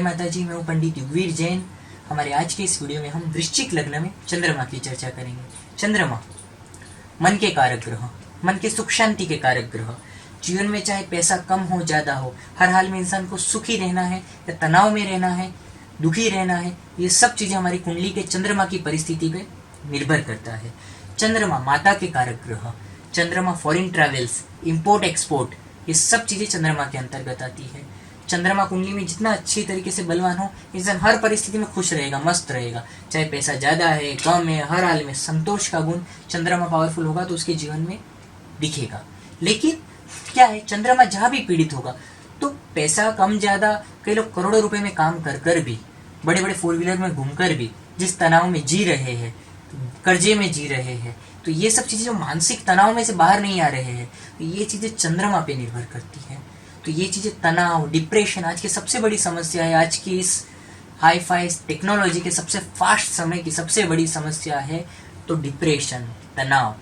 माता जी, मैं हूँ पंडित युगवीर जैन। हमारे आज के इस वीडियो में हम वृश्चिक लग्न में चंद्रमा की चर्चा करेंगे। चंद्रमा मन के कारक ग्रह, मन के सुख शांति के कारक ग्रह। जीवन में चाहे पैसा कम हो ज़्यादा हो, हर हाल में इंसान को सुखी रहना है या तनाव में रहना है, दुखी रहना है, ये सब चीज़ें हमारी कुंडली के चंद्रमा की परिस्थिति पे निर्भर करता है। चंद्रमा माता के कारक ग्रह, चंद्रमा फॉरेन ट्रैवल्स, इंपोर्ट एक्सपोर्ट, ये सब चीज़ें चंद्रमा के अंतर्गत आती है। चंद्रमा कुंडली में जितना अच्छी तरीके से बलवान हो, इंसान हर परिस्थिति में खुश रहेगा, मस्त रहेगा, चाहे पैसा ज़्यादा है कम है, हर हाल में संतोष का गुण चंद्रमा पावरफुल होगा तो उसके जीवन में दिखेगा। लेकिन क्या है, चंद्रमा जहाँ भी पीड़ित होगा तो पैसा कम ज़्यादा, कई लोग करोड़ों रुपए में काम कर कर भी, बड़े बड़े 4 व्हीलर में घूमकर भी जिस तनाव में जी रहे हैं, कर्जे में जी रहे हैं, तो ये सब चीज़ें जो मानसिक तनाव में से बाहर नहीं आ रहे हैं, तो ये चीज़ें चंद्रमा पे निर्भर करती हैं। तो ये चीज़ें तनाव, डिप्रेशन आज की सबसे बड़ी समस्या है। आज की इस हाई फाई टेक्नोलॉजी के सबसे फास्ट समय की सबसे बड़ी समस्या है तो डिप्रेशन, तनाव।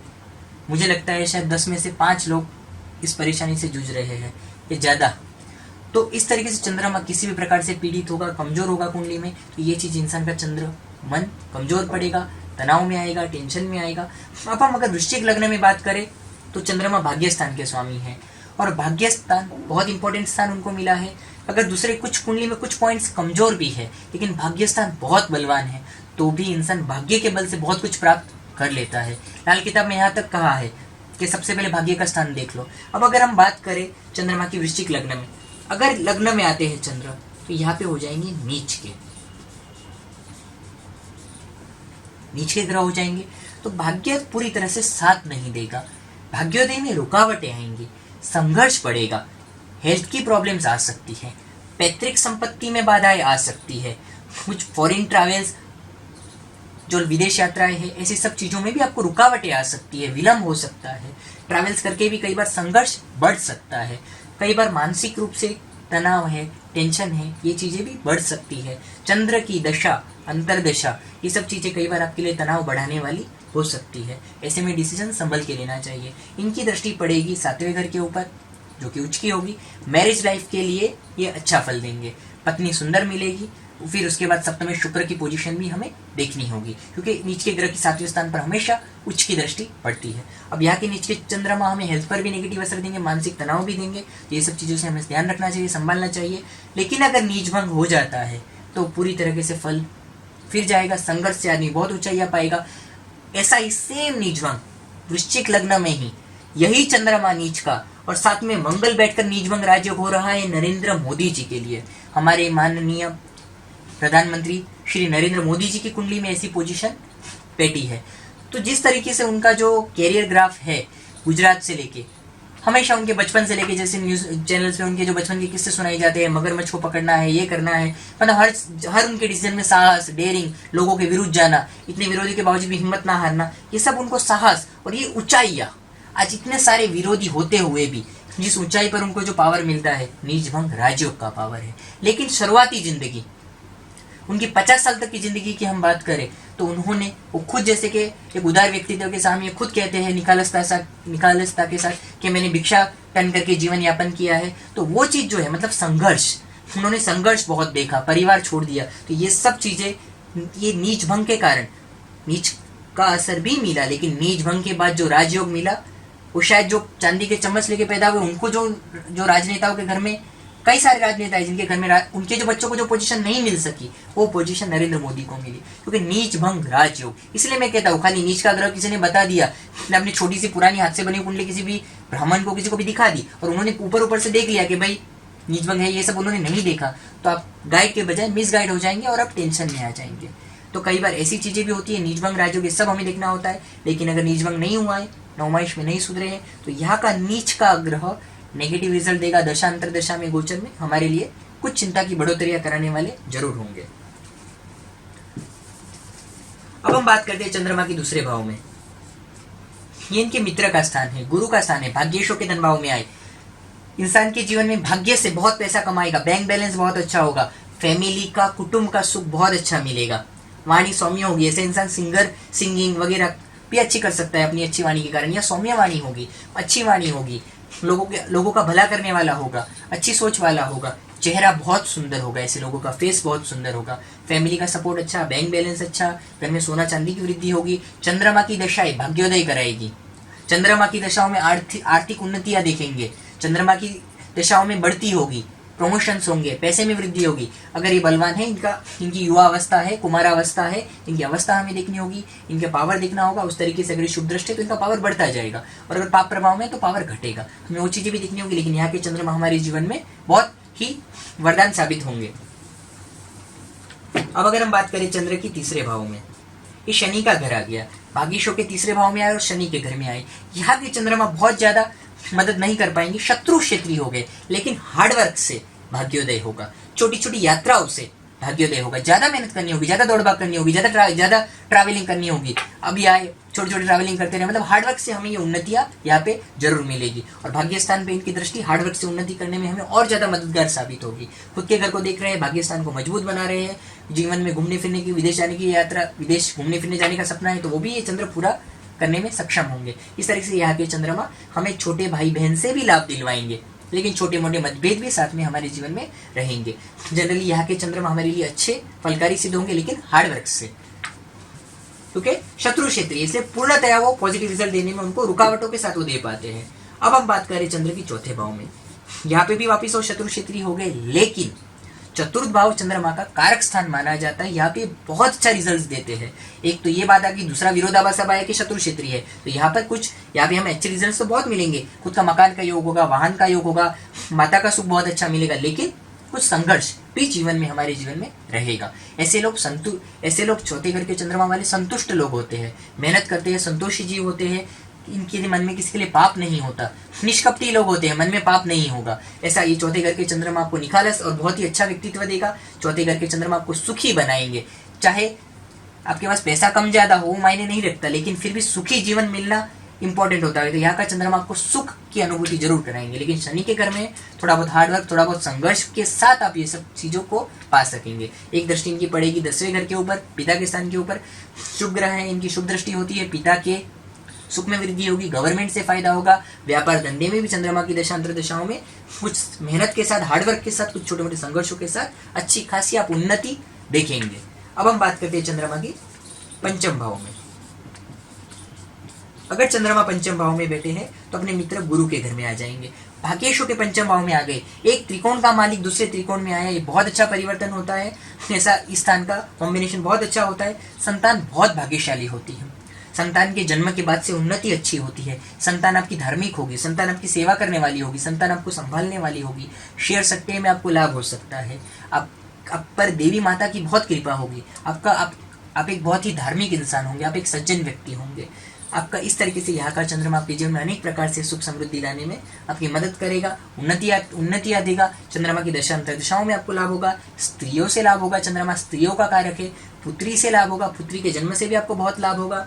मुझे लगता है शायद 10 में से 5 लोग इस परेशानी से जूझ रहे हैं या ज़्यादा। तो इस तरीके से चंद्रमा किसी भी प्रकार से पीड़ित होगा, कमज़ोर होगा कुंडली में, तो ये चीज़ इंसान का मन कमज़ोर पड़ेगा, तनाव में आएगा, टेंशन में आएगा। अब हम अगर वृश्चिक लग्न में बात करें तो चंद्रमा भाग्य स्थान के स्वामी हैं और भाग्य स्थान बहुत इंपॉर्टेंट स्थान उनको मिला है। अगर दूसरे कुछ कुंडली में कुछ पॉइंट्स कमज़ोर भी है लेकिन भाग्य स्थान बहुत बलवान है तो भी इंसान भाग्य के बल से बहुत कुछ प्राप्त कर लेता है। लाल किताब में यहाँ तक कहा है कि सबसे पहले भाग्य का स्थान देख लो। अब अगर हम बात करें चंद्रमा की वृश्चिक लग्न में, अगर लग्न में आते हैं चंद्र तो यहाँ पे हो जाएंगे नीच के ग्रह हो जाएंगे, तो भाग्य पूरी तरह से साथ नहीं देगा, भाग्योदय में रुकावटें आएंगी, संघर्ष बढ़ेगा, हेल्थ की प्रॉब्लम्स आ सकती है, पैतृक संपत्ति में बाधाएं आ सकती है, कुछ फॉरेन ट्रैवल्स जो विदेश यात्राएं हैं, ऐसी सब चीज़ों में भी आपको रुकावटें आ सकती है, विलम्ब हो सकता है, ट्रैवल्स करके भी कई बार संघर्ष बढ़ सकता है, कई बार मानसिक रूप से तनाव है, टेंशन है, ये चीज़ें भी बढ़ सकती है। चंद्र की दशा, अंतरदशा, ये सब चीज़ें कई बार आपके लिए तनाव बढ़ाने वाली हो सकती है। ऐसे में डिसीजन संभल के लेना चाहिए। इनकी दृष्टि पड़ेगी 7वें घर के ऊपर जो कि उच्च की होगी। मैरिज लाइफ के लिए ये अच्छा फल देंगे, पत्नी सुंदर मिलेगी। फिर उसके बाद सप्तम में शुक्र की पोजीशन भी हमें देखनी होगी क्योंकि नीच के ग्रह की 7वें स्थान पर हमेशा उच्च की दृष्टि पड़ती है। अब यहाँ के नीच के चंद्रमा हमें हेल्थ पर भी नेगेटिव असर देंगे, मानसिक तनाव भी देंगे, तो ये सब चीज़ों से हमें ध्यान रखना चाहिए, संभालना चाहिए। लेकिन अगर नीच भंग हो जाता है तो पूरी तरीके से फल फिर जाएगा, संघर्ष से आदमी बहुत ऊंचाई आ पाएगा। ऐसा ही सेम नीच भंग वृश्चिक लग्न में ही यही चंद्रमा नीच का और साथ में मंगल बैठकर नीच भंग राजयोग हो रहा है नरेंद्र मोदी जी के लिए। हमारे माननीय प्रधानमंत्री श्री नरेंद्र मोदी जी की कुंडली में ऐसी पोजीशन बैठी है। तो जिस तरीके से उनका जो कैरियर ग्राफ है गुजरात से लेके, हमेशा उनके बचपन से लेके, जैसे न्यूज़ चैनल्स में उनके जो बचपन के किस्से सुनाई जाते हैं, मगरमच्छ को पकड़ना है, ये करना है, मतलब हर उनके डिसीजन में साहस, डेयरिंग, लोगों के विरुद्ध जाना, इतने विरोधी के बावजूद भी हिम्मत ना हारना, ये सब उनको साहस और ये ऊंचाइयाँ, आज इतने सारे विरोधी होते हुए भी जिस ऊंचाई पर उनको जो पावर मिलता है नीच भंग राजयोग का पावर है। लेकिन शुरुआती जिंदगी उनकी 50 साल तक की जिंदगी की हम बात करें तो उन्होंने वो खुद, जैसे कि एक उदार व्यक्तित्व के सामने खुद कहते हैं निखालसता के साथ कि मैंने भिक्षा टन करके जीवन यापन किया है। तो वो चीज़ जो है, मतलब संघर्ष, उन्होंने संघर्ष बहुत देखा, परिवार छोड़ दिया, तो ये सब चीज़ें ये नीच भंग के कारण, नीच का असर भी मिला, लेकिन नीच भंग के बाद जो राजयोग मिला वो शायद जो चांदी के चम्मच लेके पैदा हुए उनको, जो राजनेताओं के घर में कई सारे राजनेता है जिनके घर में उनके जो बच्चों को जो पोजीशन नहीं मिल सकी, वो पोजीशन नरेंद्र मोदी को मिली क्योंकि नीच भंग राजयोग। इसलिए मैं कहता हूँ, खाली नीच का ग्रह किसी ने बता दिया, मैं अपनी छोटी सी पुरानी हाथ से बनी कुंडली किसी भी ब्राह्मण को, किसी को भी दिखा दी और उन्होंने ऊपर से देख लिया कि भाई नीच भंग है, ये सब उन्होंने नहीं देखा, तो आप गाइड के बजाय मिस गाइड हो जाएंगे और आप टेंशन में आ जाएंगे। तो कई बार ऐसी चीज़ें भी होती है, नीच भंग राजयोग, ये सब हमें देखना होता है। लेकिन अगर नीच भंग नहीं हुआ है, नौमाइश में नहीं सुधरे हैं, तो यहाँ का नीच का ग्रह नेगेटिव रिजल्ट देगा। दशा अंतरदशा में, गोचर में हमारे लिए कुछ चिंता की बढ़ोतरियां कराने वाले जरूर होंगे। अब हम बात करते हैं चंद्रमा के दूसरे भाव में। ये इनके मित्र का स्थान है, गुरु का स्थान है, भाग्येशों के धन भाव में आए। इंसान के जीवन में भाग्य से बहुत पैसा कमाएगा, बैंक बैलेंस बहुत अच्छा होगा, फैमिली का, कुटुंब का सुख बहुत अच्छा मिलेगा, वाणी सौम्य होगी। ऐसे इंसान सिंगिंग वगैरह भी अच्छी कर सकता है अपनी अच्छी वाणी के कारण, या सौम्य वाणी होगी, अच्छी वाणी होगी, लोगों का भला करने वाला होगा, अच्छी सोच वाला होगा, चेहरा बहुत सुंदर होगा, ऐसे लोगों का फेस बहुत सुंदर होगा, फैमिली का सपोर्ट अच्छा, बैंक बैलेंस अच्छा, घर में सोना चांदी की वृद्धि होगी। चंद्रमा की दशाएं भाग्योदय कराएगी। चंद्रमा की दशाओं में आर्थिक उन्नतियां देखेंगे। चंद्रमा की दशाओं में बढ़ती होगी, प्रमोशंस होंगे, पैसे में वृद्धि होगी। अगर ये बलवान है, इनकी युवा अवस्था है, कुमारावस्था है, इनकी अवस्था हमें देखनी होगी, इनके पावर देखना होगा। उस तरीके से अगर शुभ दृष्टि है तो इनका पावर बढ़ता जाएगा, और अगर पाप प्रभाव में तो पावर घटेगा। हमें वो चीजें भी देखनी होगी, लेकिन यहाँ के चंद्रमा हमारे जीवन में बहुत ही वरदान साबित होंगे। अब अगर हम बात करें चंद्र की तीसरे भाव में, ये शनि का घर आ गया, भाग्यशो के तीसरे भाव में आए और शनि के घर में आए। यहाँ के चंद्रमा बहुत ज्यादा मदद नहीं कर पाएंगे, शत्रु क्षेत्रीय हो गए, लेकिन हार्डवर्क से भाग्योदय होगा, छोटी छोटी यात्राओं से भाग्योदय होगा। ज्यादा मेहनत करनी होगी, ज्यादा दौड़भाग करनी होगी, ज्यादा ट्रैवलिंग करनी होगी। अभी आए छोटी छोटी ट्रैवलिंग करते रहे, मतलब हार्डवर्क से हमें ये उन्नतियां यहाँ पे जरूर मिलेगी। और भाग्य स्थान पे इनकी दृष्टि हार्डवर्क से उन्नति करने में हमें और ज्यादा मददगार साबित होगी। खुद के घर को देख रहे हैं, भाग्य स्थान को मजबूत बना रहे हैं, जीवन में घूमने फिरने की, विदेश जाने की यात्रा, विदेश घूमने फिरने जाने का सपना है तो वो भी ये चंद्र पूरा करने में सक्षम होंगे। इस तरह से यहाँ के चंद्रमा हमें छोटे भाई बहन से भी लाभ दिलवाएंगे, लेकिन छोटे मोटे मतभेद भी साथ में हमारे जीवन में रहेंगे। जनरली यहाँ के चंद्रमा हमारे लिए अच्छे फलकारी सिद्ध होंगे, लेकिन हार्डवर्क से, क्योंकि शत्रु क्षेत्रीय, इसलिए पूर्णतया वो पॉजिटिव रिजल्ट देने में उनको रुकावटों के साथ वो दे पाते हैं। अब हम बात करें चंद्र की चौथे भाव में, यहाँ पे भी वापिस वो शत्रु क्षेत्रीय हो गए, लेकिन चतुर्थ भाव चंद्रमा का कारक स्थान माना जाता है। यहाँ पे बहुत अच्छा रिजल्ट देते हैं। एक तो ये बात आ गई, दूसरा विरोधाभास अब आया कि शत्रु क्षेत्रीय है, तो यहाँ पे हमें अच्छे रिजल्ट तो बहुत मिलेंगे। खुद का मकान का योग होगा, वाहन का योग होगा, माता का सुख बहुत अच्छा मिलेगा, लेकिन कुछ संघर्ष भी जीवन में, हमारे जीवन में रहेगा। ऐसे लोग चौथे घर के चंद्रमा वाले संतुष्ट लोग होते हैं, मेहनत करते हैं, संतोषी जीव होते हैं, इनके मन में किसी के लिए पाप नहीं होता, निष्कपटी लोग होते हैं, मन में पाप नहीं होगा। ऐसा ये चौथे घर के चंद्रमा आपको निखालस और बहुत ही अच्छा व्यक्तित्व देगा। चौथे घर के चंद्रमा आपको सुखी बनाएंगे। चाहे आपके पास पैसा कम ज्यादा हो, मायने नहीं रखता, लेकिन फिर भी सुखी जीवन मिलना इंपॉर्टेंट होता है। तो यहाँ का चंद्रमा आपको सुख की अनुभूति जरूर कराएंगे, लेकिन शनि के घर में थोड़ा बहुत हार्डवर्क, थोड़ा बहुत संघर्ष के साथ आप ये सब चीजों को पा सकेंगे। एक दृष्टि इनकी पड़ेगी 10वें घर के ऊपर, पिता के स्थान के ऊपर। शुभ ग्रह है, इनकी शुभ दृष्टि होती है, पिता के सुख में वृद्धि होगी, गवर्नमेंट से फायदा होगा। व्यापार धंधे में भी चंद्रमा की दशांतर दशाओं में कुछ मेहनत के साथ, हार्डवर्क के साथ, कुछ छोटे मोटे संघर्षों के साथ अच्छी खासी आप उन्नति देखेंगे। अब हम बात करते हैं चंद्रमा की पंचम भाव में। अगर चंद्रमा पंचम भाव में बैठे हैं तो अपने मित्र गुरु के घर में आ जाएंगे। भाग्येशु के पंचम भाव में आ गए, एक त्रिकोण का मालिक दूसरे त्रिकोण में आया, ये बहुत अच्छा परिवर्तन होता है। ऐसा इस स्थान का कॉम्बिनेशन बहुत अच्छा होता है। संतान बहुत भाग्यशाली होती है, संतान के जन्म के बाद से उन्नति अच्छी होती है। संतान आपकी धार्मिक होगी, संतान आपकी सेवा करने वाली होगी, संतान आपको संभालने वाली होगी। शेयर सट्टे में आपको लाभ हो सकता है। आप पर देवी माता की बहुत कृपा होगी। आप एक बहुत ही धार्मिक इंसान होंगे, आप एक सज्जन व्यक्ति होंगे। आपका इस तरीके से यहाँ का चंद्रमा आपके जीवन में अनेक प्रकार से सुख समृद्धि लाने में आपकी मदद करेगा, उन्नतियाँ देगा। चंद्रमा की दशांतर दशाओं में आपको लाभ होगा, स्त्रियों से लाभ होगा। चंद्रमा स्त्रियों का कारक है, पुत्री से लाभ होगा, पुत्री के जन्म से भी आपको बहुत लाभ होगा।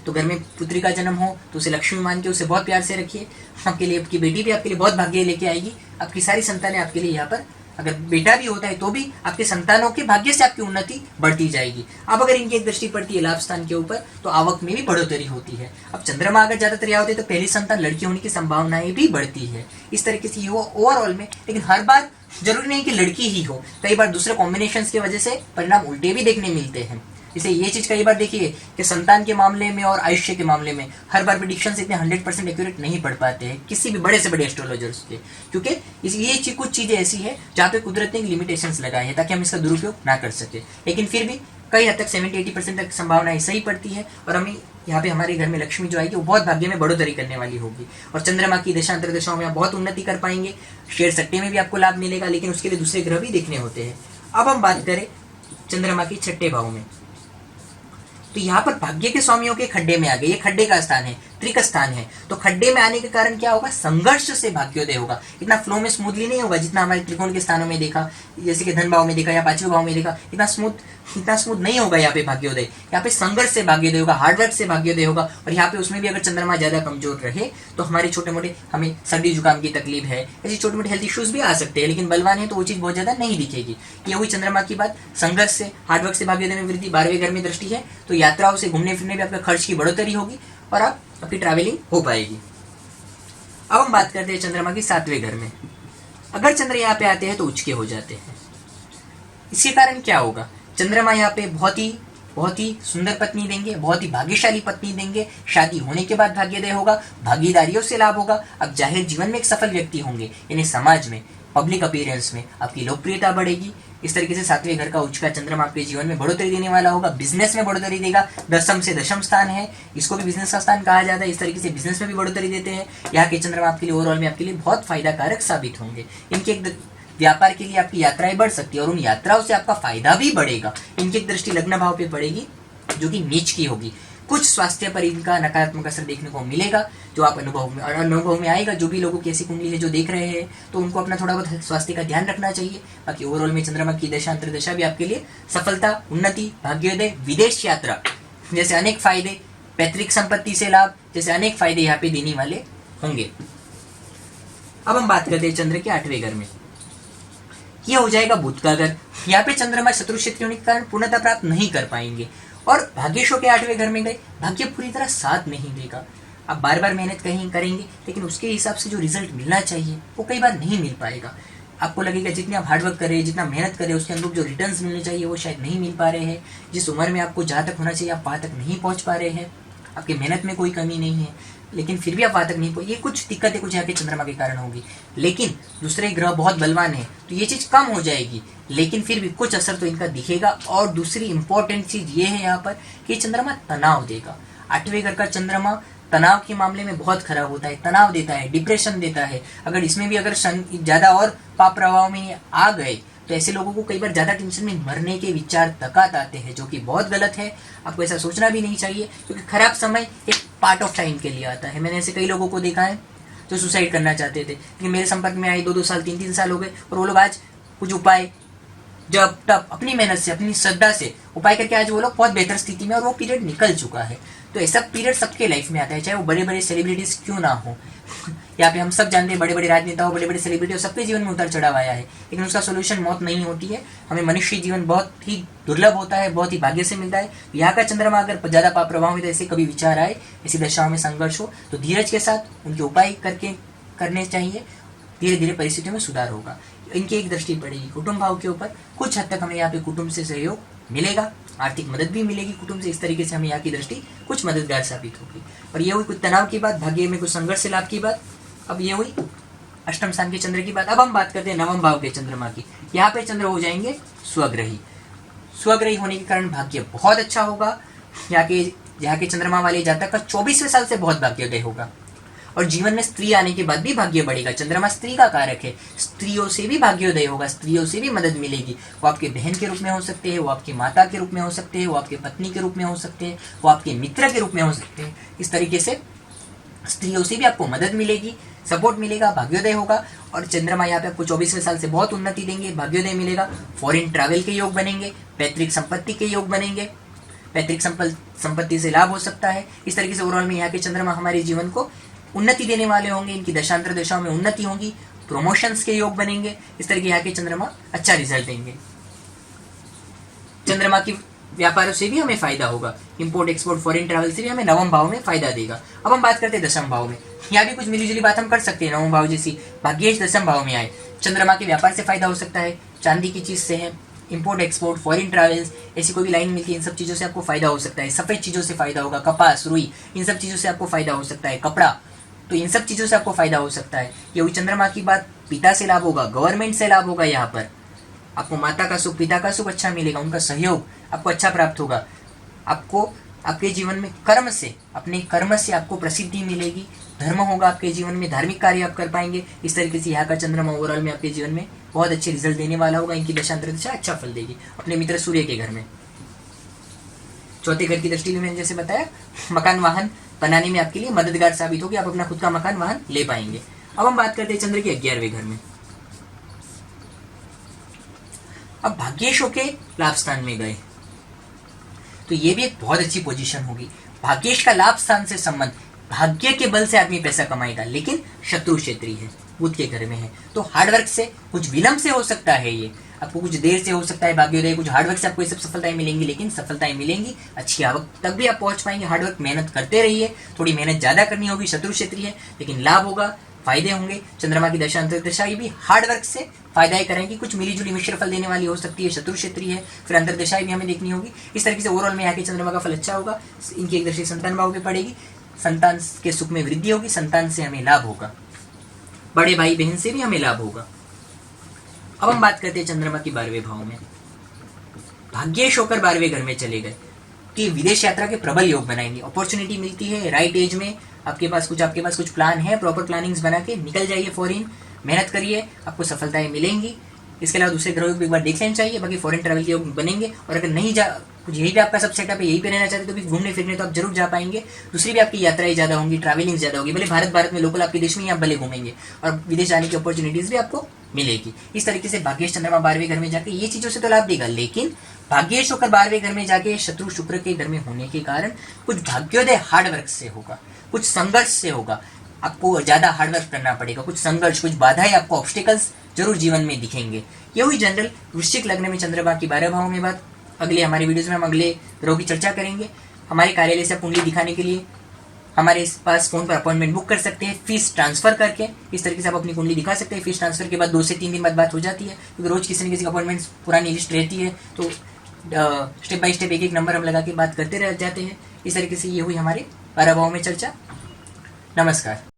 तो घर में पुत्री का जन्म हो तो उसे लक्ष्मी मान के उसे बहुत प्यार से रखिए। आपके लिए आपकी बेटी भी आपके लिए बहुत भाग्य लेके आएगी। आपकी सारी संतानें आपके लिए यहाँ पर, अगर बेटा भी होता है तो भी आपके संतानों के भाग्य से आपकी उन्नति बढ़ती जाएगी। अब अगर इनकी एक दृष्टि पड़ती है लाभ स्थान के ऊपर तो आवक में भी बढ़ोतरी होती है। अब चंद्रमा अगर ज्यादातर यहाँ होते तो पहली संतान लड़की होने की संभावनाएं भी बढ़ती है। इस तरीके से ये हो ओवरऑल में, लेकिन हर बार जरूरी नहीं कि लड़की ही हो, कई बार दूसरे कॉम्बिनेशन की वजह से परिणाम उल्टे भी देखने मिलते हैं। इसे ये चीज कई बार देखिए कि संतान के मामले में और आयुष्य के मामले में हर बार प्रेडिक्शंस इतने 100% एक्यूरेट नहीं पढ़ पाते हैं किसी भी बड़े से बड़े एस्ट्रोलॉजर्स के, क्योंकि ये कुछ चीजें ऐसी है जहाँ पे कुदरत ने लिमिटेशंस लगाए हैं ताकि हम इसका दुरुपयोग ना कर सके। लेकिन फिर भी कई हद तक 70-80% तक संभावनाएं सही पड़ती है और हमें यहाँ पे हमारे घर में लक्ष्मी जो आएगी वो बहुत भाग्य में बढ़ोतरी करने वाली होगी। और चंद्रमा की दशांतर दशाओं में आप बहुत उन्नति कर पाएंगे। शेयर सट्टे में भी आपको लाभ मिलेगा, लेकिन उसके लिए दूसरे ग्रह भी देखने होते हैं। अब हम बात करें चंद्रमा की छठे भाव में, तो यहाँ पर भाग्य के स्वामियों के खड्डे में आ गए। ये खड्डे का स्थान है, त्रिक स्थान है। तो खड्डे में आने के कारण क्या होगा, संघर्ष से भाग्योदय होगा। इतना फ्लो में स्मूथली नहीं होगा जितना हमारे त्रिकोण के स्थानों में देखा, जैसे कि धन भाव में देखा या पांचवें भाव में देखा। इतना स्मूथ नहीं होगा यहाँ पे भाग्योदय। यहाँ पे संघर्ष से भाग्योदय होगा, हार्डवर्क से भाग्योदय होगा। और यहाँ पे उसमें भी अगर चंद्रमा ज्यादा कमजोर रहे तो हमारे छोटे मोटे, हमें सर्दी जुकाम की तकलीफ है, ऐसी छोटे मोटे हेल्थ इश्यूज भी आ सकते हैं। लेकिन बलवान है तो वो चीज बहुत ज्यादा नहीं दिखेगी। ये हुई चंद्रमा की बात। संघर्ष से, हार्डवर्क से भाग्योदय में वृद्धि। 12वें घर में दृष्टि है तो यात्राओं से, घूमने फिरने में आपका खर्च की बढ़ोतरी होगी और आपकी ट्रैवलिंग हो पाएगी। अब हम बात करते हैं चंद्रमा की 7वें घर में। अगर चंद्र यहाँ पे आते हैं तो उचके हो जाते हैं। इसके कारण क्या होगा, चंद्रमा यहाँ पे बहुत ही सुंदर पत्नी देंगे, बहुत ही भाग्यशाली पत्नी देंगे, शादी होने के बाद भाग्योदय होगा, भागीदारियों से लाभ होगा, अब जाहिर जीवन में एक सफल व्यक्ति होंगे, यानी समाज में पब्लिक अपीयरेंस में आपकी लोकप्रियता बढ़ेगी। इस तरीके से 7वें घर का उच्च का चंद्रमा आपके जीवन में बढ़ोतरी देने वाला होगा, बिजनेस में बढ़ोतरी देगा। दशम से दशम स्थान है, इसको भी बिजनेस का स्थान कहा जाता है, इस तरीके से बिजनेस में भी बढ़ोतरी देते हैं। यहाँ के चंद्रमा आपके लिए ओवरऑल में आपके लिए बहुत फायदा कारक साबित होंगे। इनके एक व्यापार के लिए आपकी यात्राएं बढ़ सकती है और उन यात्राओं से आपका फायदा भी बढ़ेगा। इनकी एक दृष्टि लग्न भाव पे पड़ेगी जो कि नीच की होगी। कुछ स्वास्थ्य पर इनका नकारात्मक असर देखने को मिलेगा, जो आप अनुभव में आएगा। जो भी लोगों की ऐसी कुंडली है जो देख रहे हैं तो उनको अपना थोड़ा बहुत स्वास्थ्य का ध्यान रखना चाहिए। बाकी ओवरऑल में चंद्रमा की दशा अंतर्दशा भी आपके लिए सफलता, उन्नति, भाग्योदय, विदेश यात्रा जैसे अनेक फायदे, पैतृक संपत्ति से लाभ जैसे अनेक फायदे यहाँ पे देने वाले होंगे। अब हम बात करते हैं चंद्र के 8वें घर में। यह हो जाएगा बुध का घर। यहाँ पे चंद्रमा शत्रु क्षेत्र होने के कारण पूर्णता प्राप्त नहीं कर पाएंगे और भाग्यशो के 8वें घर में गए, भाग्य पूरी तरह साथ नहीं देगा। आप बार बार मेहनत कहीं करेंगे लेकिन उसके हिसाब से जो रिजल्ट मिलना चाहिए वो कई बार नहीं मिल पाएगा। आपको लगेगा जितने आप हार्डवर्क कर रहे हैं, जितना मेहनत कर रहे हैं, उसके अनुरूप जो रिटर्न्स मिलने चाहिए वो शायद नहीं मिल पा रहे हैं। जिस उम्र में आपको जहाँ तक होना चाहिए आप वहाँ तक नहीं पहुँच पा रहे हैं। आपकी मेहनत में कोई कमी नहीं है लेकिन फिर भी आप वहाँ तक नहीं पहुँचे। ये कुछ दिक्कतें कुछ यहाँ के चंद्रमा के कारण होगी, लेकिन दूसरे ग्रह बहुत बलवान है तो ये चीज़ कम हो जाएगी, लेकिन फिर भी कुछ असर तो इनका दिखेगा। और दूसरी इंपॉर्टेंट चीज़ ये है यहाँ पर कि चंद्रमा तनाव देगा। 8वें घर का चंद्रमा तनाव के मामले में बहुत खराब होता है, तनाव देता है, डिप्रेशन देता है। अगर इसमें भी अगर ज़्यादा और पाप प्रभाव में आ गए तो ऐसे लोगों को कई बार ज़्यादा टेंशन में मरने के विचार तक आते हैं, जो कि बहुत गलत है। आपको ऐसा सोचना भी नहीं चाहिए क्योंकि खराब समय एक पार्ट ऑफ टाइम के लिए आता है। मैंने ऐसे कई लोगों को देखा है जो सुसाइड करना चाहते थे, लेकिन मेरे संपर्क में आए 2-2 साल 3-3 साल हो गए और वो लोग आज कुछ उपाय जब तब अपनी मेहनत से अपनी श्रद्धा से उपाय करके आज वो लोग बहुत बेहतर स्थिति में और वो पीरियड निकल चुका है। तो ऐसा पीरियड सबके लाइफ में आता है, चाहे वो बड़े बड़े सेलिब्रिटीज क्यों ना हो। यहाँ पे हम सब जानते हैं बड़े बड़े राजनेता हो, बड़े बड़े सेलिब्रिटी हो, सबके जीवन में उतार चढ़ाव आया है, लेकिन उसका सोल्यूशन मौत नहीं होती है। हमें मनुष्य जीवन बहुत ही दुर्लभ होता है, बहुत ही भाग्य से मिलता है। यहाँ का चंद्रमा अगर ज़्यादा पाप प्रभाव में तो ऐसे कभी विचार आए, ऐसी दशाओं में संघर्ष हो तो धीरज के साथ उनके उपाय करने चाहिए। धीरे धीरे परिस्थितियों में सुधार होगा। इनकी एक दृष्टि पड़ेगी कुटुंब भाव के ऊपर। कुछ हद तक हमें यहाँ पे कुटुंब से सहयोग मिलेगा, आर्थिक मदद भी मिलेगी कुटुंब से। इस तरीके से हमें यहाँ की दृष्टि कुछ मददगार साबित होगी। और ये हुई कुछ तनाव की बात, भाग्य में कुछ संघर्ष से लाभ की बात। अब ये हुई अष्टम स्थान के चंद्र की बात। अब हम बात करते हैं 9वें भाव के चंद्रमा की। यहाँ पे चंद्र हो जाएंगे स्वग्रही। स्वग्रही होने के कारण भाग्य बहुत अच्छा होगा। यहाँ के चंद्रमा वाले जातक का 24वें साल से बहुत भाग्योदय होगा और जीवन में स्त्री आने के बाद भी भाग्य बढ़ेगा। चंद्रमा स्त्री का कारक है, स्त्रियों से भी भाग्योदय होगा, स्त्रियों से भी मदद मिलेगी। वो आपके बहन के रूप में हो सकते हैं, वो आपकी माता के रूप में हो सकते हैं, वो आपके पत्नी के रूप में हो सकते हैं, वो आपके मित्र के रूप में हो सकते हैं। इस तरीके से स्त्रियों से भी आपको मदद मिलेगी, सपोर्ट मिलेगा, भाग्योदय होगा। और चंद्रमा यहाँ पे आपको 24वें साल से बहुत उन्नति देंगे, भाग्योदय मिलेगा। फॉरेन ट्रैवल के योग बनेंगे, पैतृक संपत्ति के योग बनेंगे, पैतृक संपत्ति से लाभ हो सकता है। इस तरीके से ओवरऑल में यहाँ के चंद्रमा हमारे जीवन को उन्नति देने वाले होंगे। इनकी दशांतर दशाओं में उन्नति होगी, प्रमोशंस के योग बनेंगे। इस तरह के यहाँ के चंद्रमा अच्छा रिजल्ट देंगे। चंद्रमा की व्यापारों से भी हमें फायदा होगा, इंपोर्ट एक्सपोर्ट फॉरेन ट्रैवल से भी हमें 9वें भाव में फायदा देगा। अब हम बात करते हैं 10वें भाव में। यहाँ भी कुछ मिलीजुली बात हम कर सकते हैं। 9वें भाव जैसी भाग्येश 10वें भाव में आए, चंद्रमा के व्यापार से फायदा हो सकता है, चांदी की चीज से है, इंपोर्ट एक्सपोर्ट फॉरेन ट्रैवल्स ऐसी कोई भी लाइन मिलती है, इन सब चीज़ों से आपको फायदा हो सकता है। सफ़ेद चीज़ों से फायदा होगा, कपास, रुई, इन सब चीज़ों से आपको फायदा हो सकता है। कपड़ा, तो इन सब चीज़ों से आपको फायदा हो सकता है। ये हुई चंद्रमा की बात। पिता से लाभ होगा, गवर्नमेंट से लाभ होगा। यहाँ पर आपको माता का सुख, पिता का सुख अच्छा मिलेगा, उनका सहयोग आपको अच्छा प्राप्त होगा। आपको आपके जीवन में कर्म से, अपने कर्म से आपको प्रसिद्धि मिलेगी, धर्म होगा आपके जीवन में, धार्मिक कार्य आप कर पाएंगे। इस तरीके से यहाँ का चंद्रमा ओवरऑल में आपके जीवन में बहुत अच्छे रिजल्ट देने वाला होगा। इनकी दशांतर दशा अच्छा फल देगी। अपने मित्र सूर्य के घर में, चौथे घर की दृष्टि में मैंने जैसे बताया, मकान वाहन बनाने में आपके लिए मददगार साबित होगी। आप अपना खुद का मकान वाहन ले पाएंगे। अब हम बात करते हैं चंद्र के 11वें घर में। अब भाग्येशों के लाभ स्थान में गए तो ये भी एक बहुत अच्छी पोजीशन होगी। भाग्येश का लाभ स्थान से संबंध, भाग्य के बल से आदमी पैसा कमाएगा, लेकिन शत्रु क्षेत्रीय है, बुध के घर में है, तो हार्डवर्क से कुछ विलंब से हो सकता है। ये आपको कुछ देर से हो सकता है भाग्योदय, कुछ हार्डवर्क से आपको ये सब सफलताएं मिलेंगी, लेकिन सफलताएं मिलेंगी, अच्छी आवक तक भी आप पहुंच पाएंगे। हार्डवर्क, मेहनत करते रहिए, थोड़ी मेहनत ज्यादा करनी होगी, शत्रु क्षेत्रीय है, लेकिन लाभ होगा। फायदे होंगे। चंद्रमा की दशा अंतर्दशा भी हार्ड वर्क से फायदा ही करेंगी, कुछ मिलीजुली मिश्र फल देने वाली हो सकती है, शत्रु क्षेत्रीय है, फिर अंतर्दशाएं भी हमें देखनी होगी। इस तरीके से ओवरऑल में यहाँ के चंद्रमा का फल अच्छा होगा। इनकी एक दृष्टि संतान भाव पे पड़ेगी, संतान के सुख में वृद्धि होगी, संतान से हमें लाभ होगा, बड़े भाई बहन से भी हमें लाभ होगा। अब हम बात करते हैं चंद्रमा की 12वें भाव में। भाग्येश होकर 12वें घर में चले गए कि विदेश यात्रा के प्रबल योग बनाएंगे, अपॉर्चुनिटी मिलती है राइट एज में। आपके पास कुछ प्लान है, प्रॉपर प्लानिंग्स बना के निकल जाइए फॉरेन, मेहनत करिए, आपको सफलताएं मिलेंगी। इसके अलावा दूसरे ग्रहों को एक बार देख लेना चाहिए, बाकी फॉरेन ट्रैवल के योग बनेंगे। और अगर नहीं जा कुछ यही भी आपका सब सेटअप है, यही पे रहना चाहते तो भी घूमने फिरने तो आप जरूर जा पाएंगे। दूसरी भी आपकी यात्राएं ज़्यादा होंगी, ट्रैवलिंग ज़्यादा होगी, भले भारत में लोकल आपके देश में ही आप भले घूमेंगे और विदेश जाने की अपॉर्चुनिटीज़ भी आपको मिलेगी। इस तरीके से भाग्येश चंद्रमा 12वें घर में जाके ये चीज़ों से तो लाभ देगा, लेकिन भाग्येश होकर 12वें घर में जाके शत्रु शुक्र के घर में होने के कारण कुछ भाग्योदय हार्ड वर्क से होगा, कुछ संघर्ष से होगा। आपको ज़्यादा हार्डवर्क करना पड़ेगा, कुछ संघर्ष, कुछ बाधाएं, आपको ऑब्स्टिकल्स जरूर जीवन में दिखेंगे। ये हुई जनरल वृश्चिक लग्न में चंद्रमा की 12 भावों में बात। अगले हमारे वीडियोज में हम अगले ग्रहों की चर्चा करेंगे। हमारे कार्यालय से कुंडली दिखाने के लिए हमारे पास फोन पर अपॉइंटमेंट बुक कर सकते हैं, फीस ट्रांसफर करके। इस तरीके से आप अपनी कुंडली दिखा सकते हैं। फीस ट्रांसफर के बाद 2 से 3 दिन बाद बात हो जाती है, क्योंकि रोज किसी न किसी अपॉइंटमेंट्स पुरानी लिस्ट रहती है, तो स्टेप बाय स्टेप एक नंबर हम लगा के बात करते रह जाते हैं। इस तरीके से ये हुई हमारे 12 भावों में चर्चा। नमस्कार।